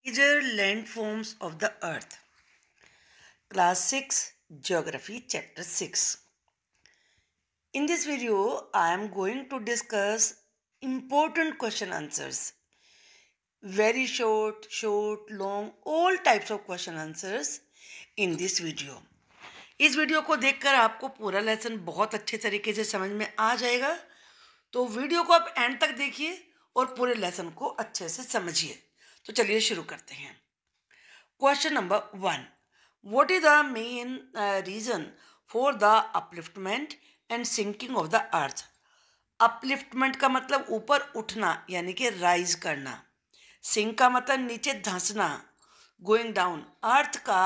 Major landforms of the earth. Class 6 Geography Chapter 6. In this video, I am going to discuss important question answers. Very short, long, all types of question answers in this video. इस video को देखकर आपको पूरा lesson बहुत अच्छे तरीके से समझ में आ जाएगा, तो वीडियो को आप एंड तक देखिए और पूरे लेसन को अच्छे से समझिए। तो चलिए शुरू करते हैं। Question number 1, what is the main reason for the upliftment and sinking of the earth? upliftment का मतलब ऊपर उठना यानी कि राइज करना, सिंक का मतलब नीचे धंसना, गोइंग डाउन। अर्थ का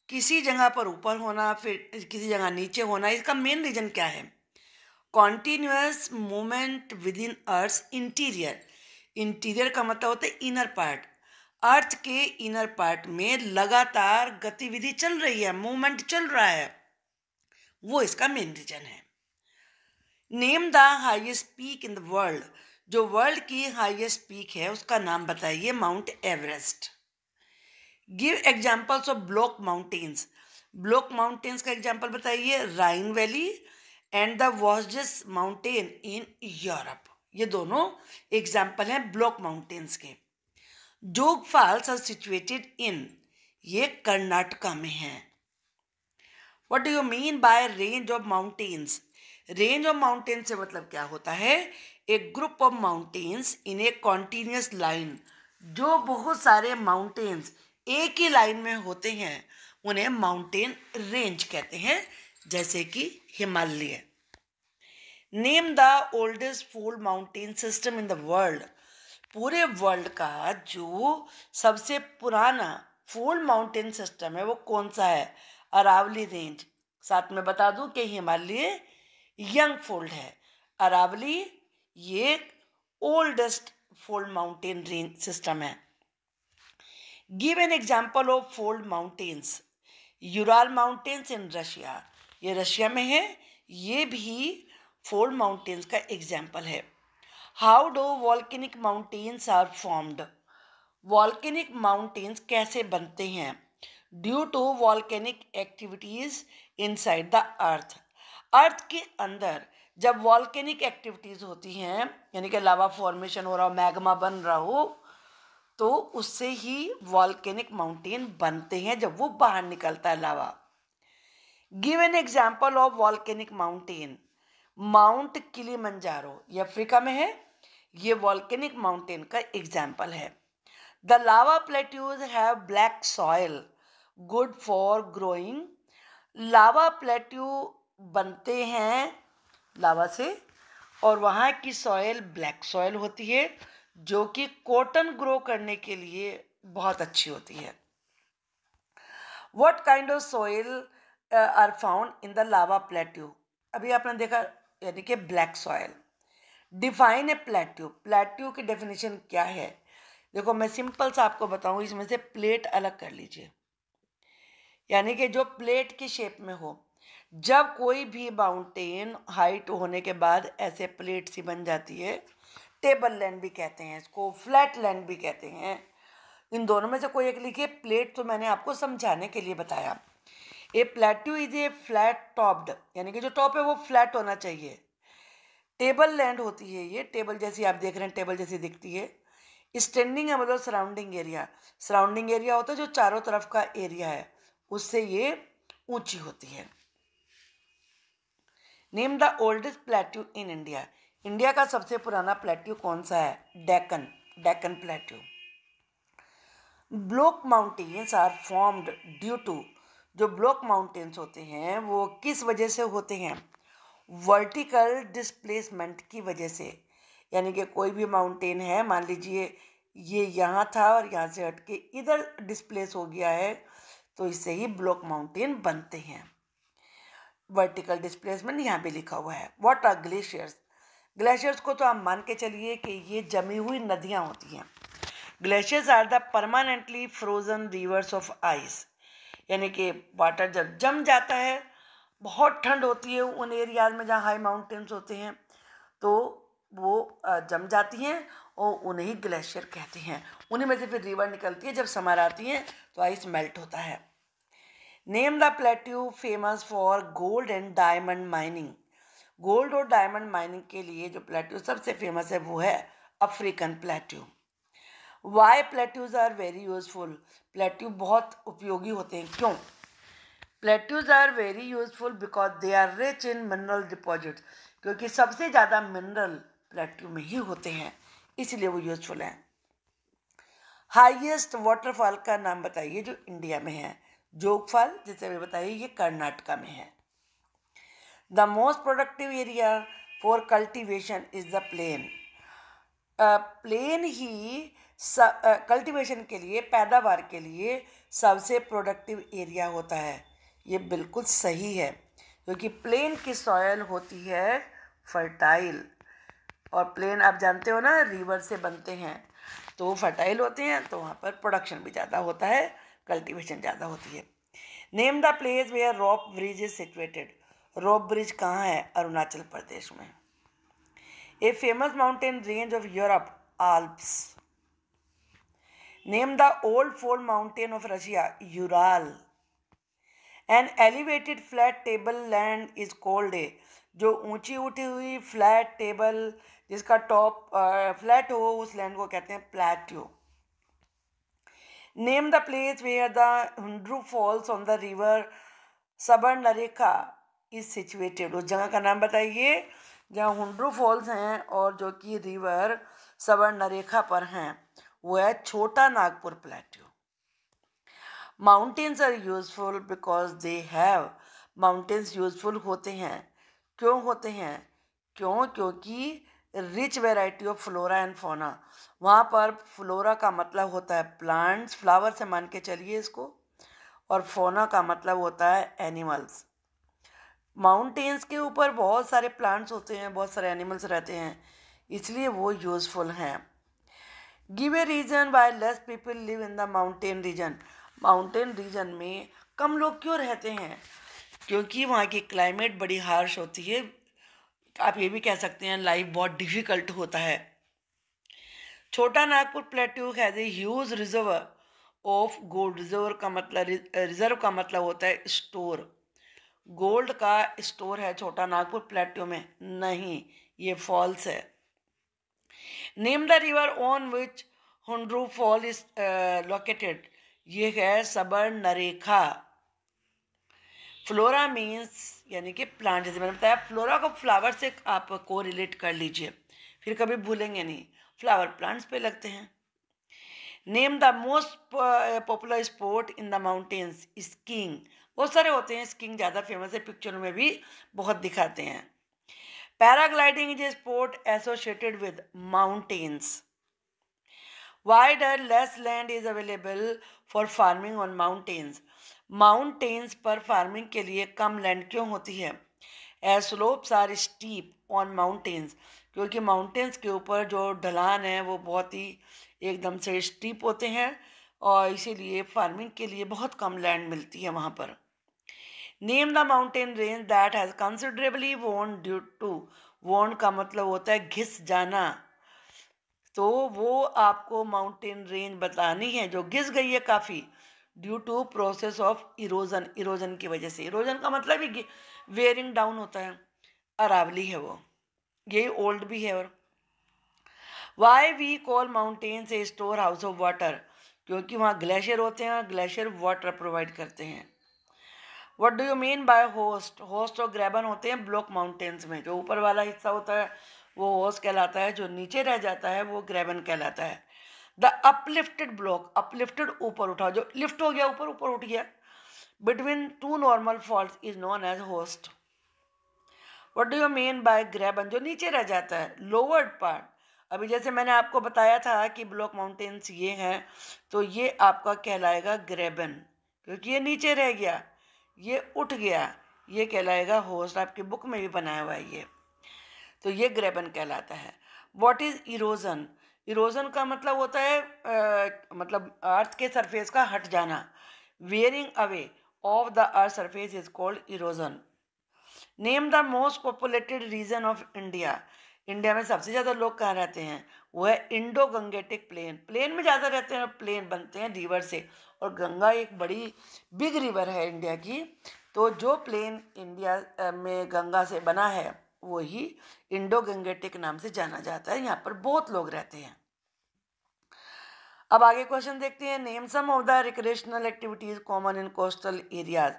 किसी जगह पर ऊपर होना फिर किसी जगह नीचे होना, इसका मेन रीजन क्या है? Continuous movement with in earth interior. Interior का मतलब होता है इनर पार्ट। अर्थ के इनर पार्ट में लगातार गतिविधि चल रही है, मूवमेंट चल रहा है, वो इसका मेन रीजन है। Name the highest peak in the world. जो वर्ल्ड की हाईएस्ट पीक है उसका नाम बताइए। Mount Everest. Give examples of block mountains. Block mountains का एग्जांपल बताइए। Rhine valley and the Vosges mountain in Europe. ये दोनों एग्जांपल हैं ब्लॉक माउंटेन्स के। जोग फॉल्स आर सिचुएटेड इन, ये कर्नाटका में है। What do you mean bye range of mountains? Range of mountains से मतलब क्या होता है? एक group of mountains in a continuous line. जो बहुत सारे माउंटेन्स एक ही लाइन में होते हैं उन्हें माउंटेन रेंज कहते हैं, जैसे कि Himalaya. Name the oldest fold mountain system in the world. पूरे वर्ल्ड का जो सबसे पुराना फोल्ड माउंटेन सिस्टम है वो कौन सा है? अरावली रेंज। साथ में बता दूं कि हिमालय यंग फोल्ड है, अरावली ये oldest fold mountain range system है। Give an example of fold mountains. Ural mountains in Russia, ये रशिया में है, ये भी फोल्ड माउंटेन्स का एग्जाम्पल है। How do volcanic mountains are formed? Volcanic mountains कैसे बनते हैं? Due to volcanic activities inside the earth. Earth के अंदर जब वॉल्केनिक एक्टिविटीज होती हैं, यानी कि लावा फॉर्मेशन हो रहा हो, मैग्मा बन रहा हो, तो उससे ही वॉल्केनिक माउंटेन बनते हैं जब वो बाहर निकलता है lava. Give an example of volcanic mountain. Mount Kilimanjaro, ये अफ्रीका में है, ये वॉल्केनिक माउंटेन का एग्जाम्पल है। The lava plateaus have black soil good for growing. Lava plateau बनते हैं लावा से और वहाँ की सॉइल ब्लैक सॉइल होती है जो कि कॉटन ग्रो करने के लिए बहुत अच्छी होती है। What kind of soil are found in the lava plateau? अभी आपने देखा, यानी कि black soil. Define a plateau. Plateau की डेफिनेशन क्या है? देखो मैं सिंपल सा आपको बताऊं, इसमें से प्लेट अलग कर लीजिए, यानी कि जो प्लेट की शेप में हो। जब कोई भी माउंटेन हाइट होने के बाद ऐसे प्लेट सी बन जाती है, टेबल लैंड भी कहते हैं इसको, फ्लैट लैंड भी कहते हैं, इन दोनों में से कोई एक लिखिए। प्लेट तो मैंने आपको समझाने के लिए बताया। A plateau is a flat topped, यानी कि जो टॉप है वो फ्लैट होना चाहिए। टेबल लैंड होती है, ये टेबल जैसी आप देख रहे हैं, टेबल जैसी दिखती है। स्टैंडिंग है मतलब सराउंडिंग एरिया। सराउंडिंग एरिया होता है जो चारों तरफ का एरिया है, उससे ये ऊंची होती है। Name the oldest plateau in India. India का सबसे पुराना प्लेट्यू कौन सा है? Deccan, Deccan plateau. Block mountains are formed due to. जो ब्लॉक माउंटेन्स होते हैं वो किस वजह से होते हैं? वर्टिकल डिस्प्लेसमेंट की वजह से। यानी कि कोई भी माउंटेन है, मान लीजिए ये यहाँ था और यहाँ से हट के इधर डिस्प्लेस हो गया है, तो इससे ही ब्लॉक माउंटेन बनते हैं। वर्टिकल डिस्प्लेसमेंट यहाँ पे लिखा हुआ है। What are glaciers? ग्लेशियर्स को तो आप मान के चलिए कि ये जमी हुई नदियाँ होती हैं। Glaciers are the permanently frozen rivers of ice, यानी कि वाटर जब जम जाता है, बहुत ठंड होती है उन एरियाज में जहाँ हाई माउंटेन्स होते हैं, तो वो जम जाती हैं और उन्हें ही ग्लेशियर कहते हैं। उन्हीं में से फिर रिवर निकलती है, जब समर आती है तो आइस मेल्ट होता है। Name the plateau famous for gold and diamond mining. Gold और डायमंड माइनिंग के लिए जो प्लेट्यू सबसे फेमस है वो है African plateau. Why plateaus are very useful. Plateau बहुत उपयोगी होते हैं, क्यों? Plateaus are very useful because they are rich in mineral deposits, क्योंकि सबसे ज़्यादा मिनरल प्लेट्यू में ही होते हैं, इसलिए वो यूजफुल हैं। हाईएस्ट वाटरफॉल का नाम बताइए जो इंडिया में है। जोगफॉल, जैसे अभी बताइए, ये कर्नाटका में है। The most productive area for cultivation is the plain. Plain ही कल्टीवेशन के लिए, पैदावार के लिए सबसे प्रोडक्टिव एरिया होता है। ये बिल्कुल सही है, क्योंकि प्लेन की सॉयल होती है फर्टाइल, और प्लेन आप जानते हो ना रिवर से बनते हैं, तो वो फर्टाइल होते हैं, तो वहाँ पर प्रोडक्शन भी ज़्यादा होता है, कल्टीवेशन ज़्यादा होती है। Name the place where rock bridge is situated. Rock bridge कहाँ है? अरुणाचल प्रदेश में। A famous mountain range of Europe, Alps. Name the old fold mountain of Russia, Ural. An elevated flat table land is called a, जो ऊंची उठी हुई flat table जिसका top flat हो, उस लैंड को कहते हैं plateau. Name the place where the Hundru falls on the river Subarnarekha is situated. उस जगह का नाम बताइए जहाँ हुंड्रू फॉल्स हैं और जो कि रिवर सबरनरेखा पर हैं, वो है Chota Nagpur plateau. Mountains are useful because they have. Mountains useful होते हैं, क्यों होते हैं? क्योंकि rich variety of flora and fauna. वहाँ पर फ्लोरा का मतलब होता है प्लांट्स, फ्लावर से मान के चलिए इसको, और फोना का मतलब होता है एनिमल्स। माउंटेन्स के ऊपर बहुत सारे प्लांट्स होते हैं, बहुत सारे एनिमल्स रहते हैं, इसलिए वो यूजफुल हैं। Give a reason why less people live in the mountain region. Mountain region में कम लोग क्यों रहते हैं? क्योंकि वहाँ की क्लाइमेट बड़ी हार्श होती है। आप ये भी कह सकते हैं लाइफ बहुत डिफिकल्ट होता है। Chota Nagpur plateau has a huge reservoir of gold. Reserve का मतलब होता है स्टोर। गोल्ड का स्टोर है छोटा नागपुर प्लेट्यू में? नहीं, ये फॉल्स है। Name the river on which Hundru fall is located. ये है सबरनरेखा। फ्लोरा मीन्स यानी कि प्लांट, जैसे मैंने बताया फ्लोरा को फ्लावर से आप को रिलेट कर लीजिए, फिर कभी भूलेंगे नहीं, फ्लावर प्लांट्स पे लगते हैं। Name the most popular sport in the mountains. Skiing, बहुत सारे होते हैं, स्कीइंग ज़्यादा फेमस है, पिक्चरों में भी बहुत दिखाते हैं। Paragliding is a sport associated with mountains. Why there less land is available for farming on mountains. Mountains पर फार्मिंग के लिए कम लैंड क्यों होती है? As slopes are steep on mountains, क्योंकि माउंटेन्स के ऊपर जो ढलान है वो बहुत ही एकदम से स्टीप होते हैं, और इसीलिए फार्मिंग के लिए बहुत कम लैंड मिलती है वहाँ पर। Name the mountain range that has considerably वोन ड्यू टू। वोन का मतलब होता है घिस जाना, तो वो आपको माउंटेन रेंज बतानी है जो घिस गई है काफ़ी, due to process of erosion. Erosion की वजह से, इरोजन का मतलब ही वेयरिंग डाउन होता है, अरावली है वो, यही ओल्ड भी है। और why we call mountains a storehouse of water, क्योंकि वहाँ ग्लेशियर होते हैं और ग्लेशियर वाटर प्रोवाइड करते हैं। What do you mean bye host? Host और ग्रेबन होते हैं ब्लॉक माउंटेन्स में, जो ऊपर वाला हिस्सा होता है वो होस्ट कहलाता है, जो नीचे रह जाता है वो ग्रेबन कहलाता है। द अपलिफ्टेड ब्लॉक, अपलिफ्टेड ऊपर उठा, जो लिफ्ट हो गया ऊपर, ऊपर उठ गया, between two normal faults is known as horst. What do you mean by graben? जो नीचे रह जाता है, लोवर्ड पार्ट। अभी जैसे मैंने आपको बताया था कि ब्लॉक माउंटेन्स ये हैं, तो ये आपका कहलाएगा ग्रेबन, क्योंकि ये नीचे रह गया, ये उठ गया, ये कहलाएगा होस्ट। आपकी बुक में भी बनाया हुआ है ये, तो ये ग्रेबन कहलाता है। What is erosion? इरोजन का मतलब होता है मतलब अर्थ के सरफेस का हट जाना। Wearing away of the earth surface is called erosion. Name the most populated region of India. India में सबसे ज़्यादा लोग कहाँ रहते हैं, वो है इंडो गंगेटिक प्लेन। प्लेन में ज़्यादा रहते हैं, प्लेन बनते हैं रिवर से, और गंगा एक बड़ी बिग रिवर है इंडिया की। तो जो प्लेन इंडिया में गंगा से बना है वही इंडो गंगेटिक नाम से जाना जाता है। यहाँ पर बहुत लोग रहते हैं। अब आगे क्वेश्चन देखते हैं। Name some of the recreational activities common in coastal areas.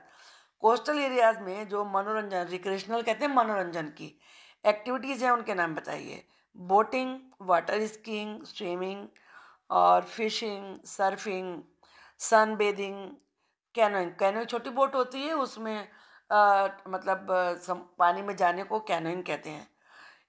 Coastal areas में जो मनोरंजन, रिक्रिएशनल कहते हैं मनोरंजन की एक्टिविटीज़ हैं, उनके नाम बताइए। बोटिंग, वाटर स्कीइंग, स्विमिंग और फिशिंग, सर्फिंग, सन बेदिंग, कैनोइंग। कैनोइंग छोटी बोट होती है, उसमें मतलब पानी में जाने को कैनोइंग कहते हैं।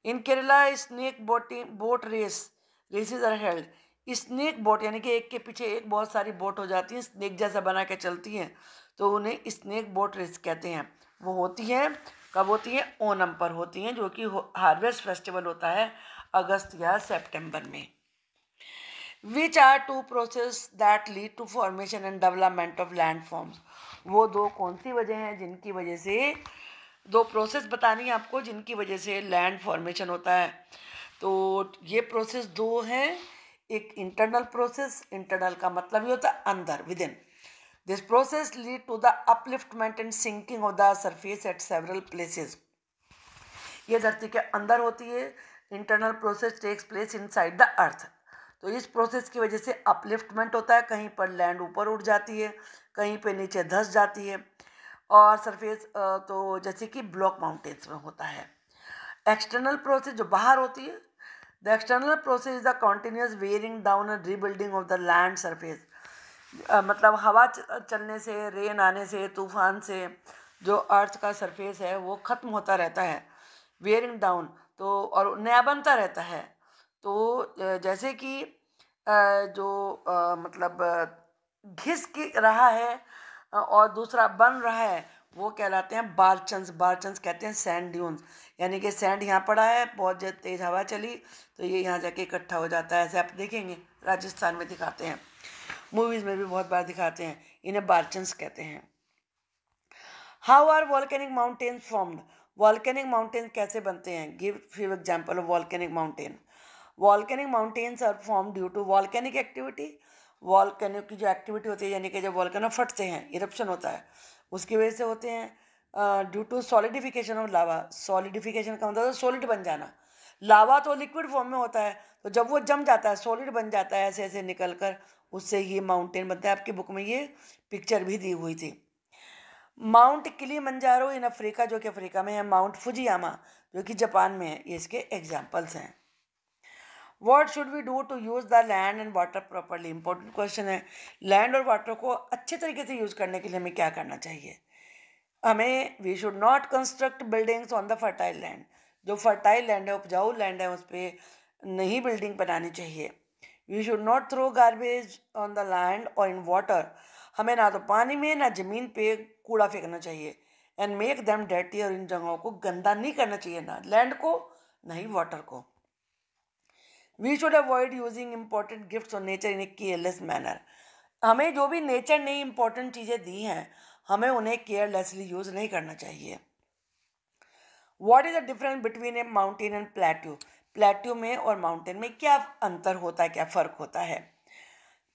In Kerala snake boat races are held. Snake boat यानी कि एक के पीछे एक बहुत सारी बोट हो जाती हैं, स्नेक जैसा बना के चलती हैं, तो उन्हें स्नेक बोट रेस कहते हैं। वो होती हैं कब होती हैं, ओनम पर होती हैं, जो कि हार्वेस्ट फेस्टिवल होता है अगस्त या सितंबर में। Which are two process that lead to formation and development of landforms. वो दो कौन सी वजह हैं जिनकी वजह से, दो प्रोसेस बतानी है आपको जिनकी वजह से लैंड फॉर्मेशन होता है। तो ये प्रोसेस दो हैं। एक इंटरनल प्रोसेस, इंटरनल का मतलब ये होता है अंदर, within. This process lead to the upliftment and sinking of the surface at several places. ये धरती के अंदर होती है। Internal process takes place inside the earth. तो इस प्रोसेस की वजह से अपलिफ्टमेंट होता है, कहीं पर लैंड ऊपर उठ जाती है, कहीं पे नीचे धंस जाती है। और सरफेस तो जैसे कि ब्लॉक माउंटेन्स में होता है। एक्सटर्नल प्रोसेस जो बाहर होती है, the external process is the continuous wearing down and rebuilding of the land surface. मतलब हवा चलने से, रेन आने से, तूफान से जो अर्थ का सरफेस है वो ख़त्म होता रहता है, वेयरिंग डाउन, तो और नया बनता रहता है। तो जैसे कि जो मतलब घिस की रहा है और दूसरा बन रहा है, वो कहलाते हैं बारचंस। बारचंस कहते हैं सैंड ड्यून्स, यानी कि सैंड यहाँ पड़ा है, बहुत तेज हवा चली तो ये यहाँ जाके इकट्ठा हो जाता है। ऐसे आप देखेंगे राजस्थान में दिखाते हैं, मूवीज़ में भी बहुत बार दिखाते हैं, इन्हें बारचंस कहते हैं। How are volcanic mountains formed. Volcanic mountains कैसे बनते हैं, give few example of volcanic mountain. Volcanic mountains are form due to volcanic activity. Volcano की जो एक्टिविटी होती है, यानी कि जब वॉल्केनो फटते हैं, इरप्शन होता है, उसकी वजह से होते हैं। Due to solidification of lava. Solidification का मतलब सॉलिड बन जाना। लावा तो लिक्विड फॉर्म में होता है, तो जब वो जम जाता है, सॉलिड बन जाता है ऐसे ऐसे निकल कर, उससे ये माउंटेन बनता है। आपकी बुक में ये पिक्चर भी दी हुई थी। माउंट किलिमंजारो इन अफ्रीका, जो कि अफ्रीका में है। माउंट फुजियामा जो कि जापान में है। ये इसके एग्जाम्पल्स हैं। What should we do to use the land and water properly. Important question है। लैंड और वाटर को अच्छे तरीके से यूज़ करने के लिए हमें क्या करना चाहिए। हमें we should not construct buildings on the fertile land. जो फर्टाइल लैंड है, उपजाऊ लैंड है, उस पर नहीं बिल्डिंग बनानी चाहिए। We should not throw garbage on the land और इन वाटर। हमें ना तो पानी में ना ज़मीन पे कूड़ा फेंकना चाहिए। एंड मेक देम डर्टी, और इन जगहों को गंदा नहीं करना चाहिए, ना लैंड को ना ही वाटर को। We should avoid using important gifts on nature in a careless manner. हमें जो भी नेचर ने इम्पोर्टेंट चीज़ें दी हैं, हमें उन्हें केयरलेसली यूज़ नहीं करना चाहिए। What is the difference between A mountain and plateau. Plateau में और माउंटेन में क्या अंतर होता है, क्या फ़र्क होता है।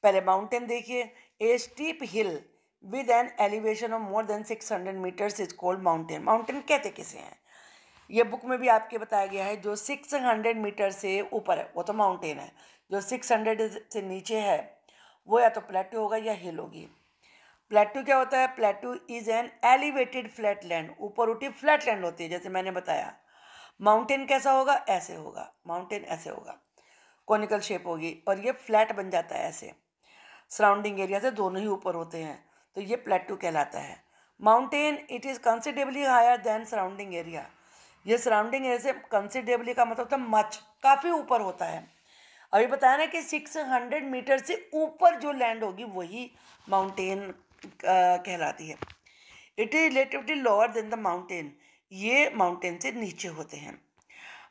पहले माउंटेन देखिए। A steep hill with an elevation of more than 600 metres is called mountain. Mountain कहते किसे हैं, ये बुक में भी आपके बताया गया है। जो 600 मीटर से ऊपर है वो तो माउंटेन है, जो 600 से नीचे है वो या तो प्लेट्यू होगा या हिल होगी। प्लेट्यू क्या होता है, plateau is an elevated flat land, ऊपर उठी फ्लैट लैंड होती है, जैसे मैंने बताया। माउंटेन कैसा होगा, ऐसे होगा, माउंटेन ऐसे होगा, कॉनिकल शेप होगी, और ये फ्लैट बन जाता है ऐसे, सराउंडिंग एरिया से दोनों ही ऊपर होते हैं, तो ये प्लेट्यू कहलाता है। Mountain it is considerably higher than surrounding area. ये सराउंडिंग एरिया से कंसिडरेबली का मतलब होता है मच, काफ़ी ऊपर होता है। अभी बताया ना कि 600 मीटर से ऊपर जो लैंड होगी वही माउंटेन कहलाती है। It is relatively lower than the mountain. ये माउंटेन से नीचे होते हैं।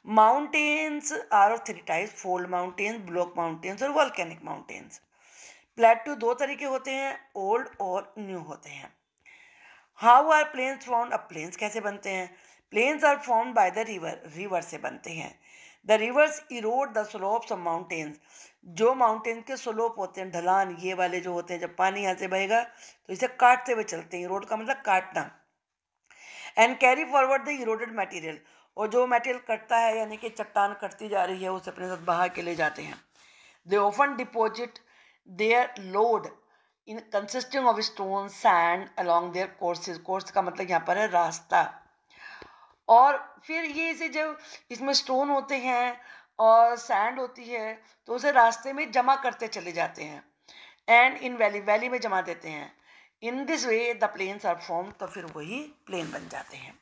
Mountains are of three types, fold mountains, block mountains और वॉल्केनिक माउंटेन्स। प्लेट्यू दो तरीके होते हैं, ओल्ड और न्यू होते हैं। How are plains formed. अब प्लेन्स कैसे बनते हैं। Plains are formed by the river, river से बनते हैं। The rivers erode the slopes of mountains, जो माउंटेन के स्लोप होते हैं, ढलान ये वाले जो होते हैं, जब पानी यहाँ से बहेगा तो इसे काटते हुए चलते हैं, इरोड का मतलब काटना, and carry forward the eroded material, और जो मटेरियल कटता है यानी कि चट्टान कटती जा रही है उसे अपने साथ बहा के ले जाते हैं। They often deposit their load in consisting of stone sand along their courses, course का मतलब यहाँ पर है रास्ता, और फिर ये इसे जब इसमें स्टोन होते हैं और सैंड होती है तो उसे रास्ते में जमा करते चले जाते हैं, एंड इन वैली में जमा देते हैं। In this way the plains are form, तो फिर वही प्लेन बन जाते हैं।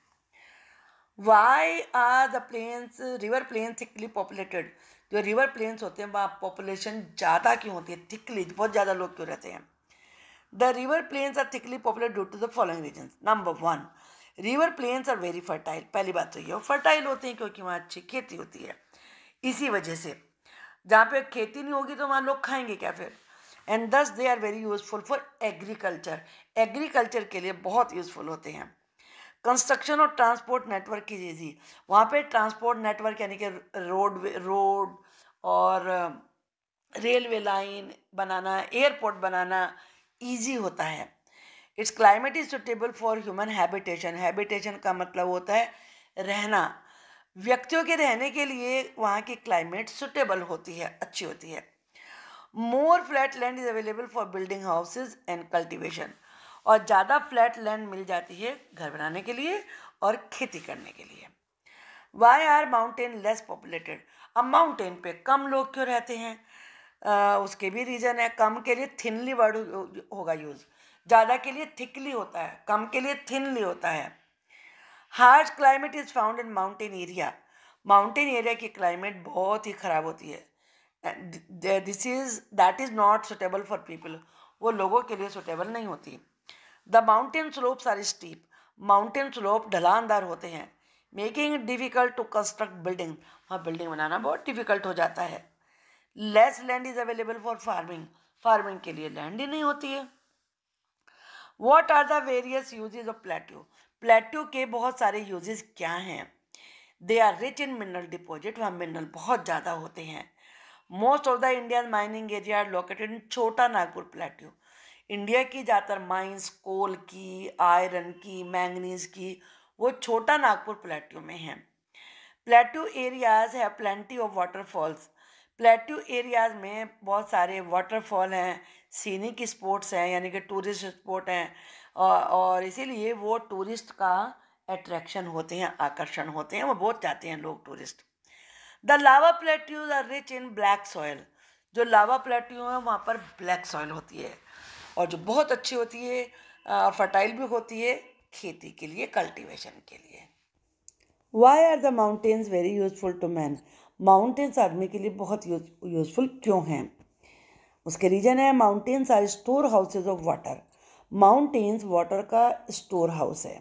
Why are the plains river plain thickly populated, जो रिवर प्लेन्स होते हैं वहाँ पॉपुलेशन ज़्यादा क्यों होती है, थिकली बहुत ज़्यादा लोग क्यों रहते हैं। The river plains are thickly populated due to the following reason. Number 1, river plains are very fertile, पहली बात तो ये फर्टाइल होते हैं क्योंकि वहाँ अच्छी खेती होती है, इसी वजह से, जहाँ पे खेती नहीं होगी तो वहाँ लोग खाएंगे क्या फिर, and thus they are very useful for agriculture, agriculture के लिए बहुत यूजफुल होते हैं। कंस्ट्रक्शन और ट्रांसपोर्ट नेटवर्क की ईजी, वहाँ पे ट्रांसपोर्ट नेटवर्क यानी कि रोड और रेलवे लाइन बनाना, एयरपोर्ट बनाना ईजी होता है। It's climate is suitable for human habitation, habitation का मतलब होता है रहना, व्यक्तियों के रहने के लिए वहाँ की क्लाइमेट सुटेबल होती है, अच्छी होती है। More flat land is available for building houses and cultivation, और ज़्यादा फ्लैट लैंड मिल जाती है घर बनाने के लिए और खेती करने के लिए। Why are mountain less populated, अब माउंटेन पे कम लोग क्यों रहते हैं, उसके भी रीज़न है। कम के लिए थिनली वर्ड होगा यूज़, ज़्यादा के लिए थिकली होता है, कम के लिए थिनली होता है। Harsh climate is found in mountain area, mountain area की क्लाइमेट बहुत ही ख़राब होती है। That is not suitable for people, वो लोगों के लिए सुटेबल नहीं होती। The mountain slopes are steep, mountain slope ढलानदार होते हैं, making it difficult to construct building, वहाँ बिल्डिंग बनाना बहुत डिफिकल्ट हो जाता है। Less land is available for farming, farming के लिए लैंड ही नहीं होती है। What are the various uses of plateau, plateau के बहुत सारे यूजेस क्या हैं। They are rich in mineral deposit, वहाँ मिनरल बहुत ज़्यादा होते हैं। Most of the Indian mining area are located in Chota Nagpur plateau, India की ज़्यादातर माइंस कोल की, आयरन की, मैंगनीज की, वो छोटा नागपुर प्लेट्यू में हैं। प्लेट्यू एरियाज है plenty of waterfalls, plateau areas में बहुत सारे वाटरफॉल हैं, सीनिक स्पॉट्स हैं यानी कि टूरिस्ट स्पॉट हैं, और इसीलिए वो टूरिस्ट का अट्रैक्शन होते हैं, आकर्षण होते हैं, वो बहुत जाते हैं लोग tourist. The lava plateaus are rich in black soil, जो लावा प्लेट्यू है वहाँ पर ब्लैक सॉयल होती है और जो बहुत अच्छी होती है, फर्टाइल भी होती है खेती के लिए, कल्टीवेशन के लिए। Why are the mountains very useful to man, mountains आदमी के लिए बहुत यूजफुल क्यों हैं, उसके रीजन है mountains are store houses of water, mountains water का स्टोर हाउस है।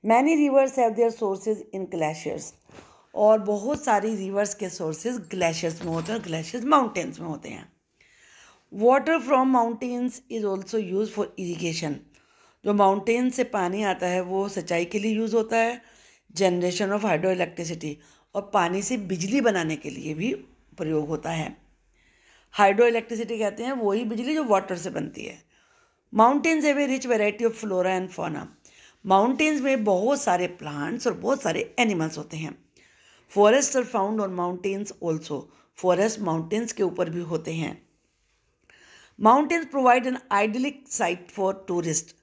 Many rivers have their sources in glaciers, और बहुत सारी रिवर्स के सोर्सेज ग्लेशियर्स में होते हैं, ग्लेशियर्स माउंटेन्स में होते हैं। Water from mountains is also use for irrigation, जो माउंटेन से पानी आता है वो सिंचाई के लिए यूज़ होता है, जनरेशन ऑफ हाइड्रो इलेक्ट्रिसिटी, और पानी से बिजली बनाने के लिए भी प्रयोग होता है। हाइड्रो इलेक्ट्रिसिटी कहते हैं वही बिजली जो वाटर से बनती है। Mountains have a rich variety of flora and fauna, mountains में बहुत सारे प्लांट्स और बहुत सारे एनिमल्स होते हैं। Forest are found on mountains also, forest mountains के ऊपर भी होते हैं। Mountains provide an idyllic site for tourist,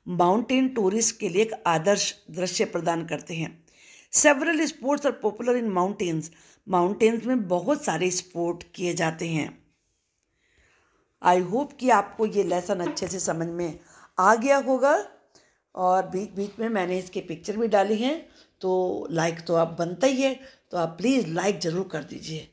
mountain tourist के लिए एक आदर्श दृश्य प्रदान करते हैं। Several sports are popular in mountains, mountains में बहुत सारे स्पोर्ट किए जाते हैं। आई होप कि आपको ये लेसन अच्छे से समझ में आ गया होगा, और बीच बीच में मैंने इसके पिक्चर भी डाली हैं, तो लाइक तो आप बनता ही है, तो आप प्लीज़ लाइक ज़रूर कर दीजिए।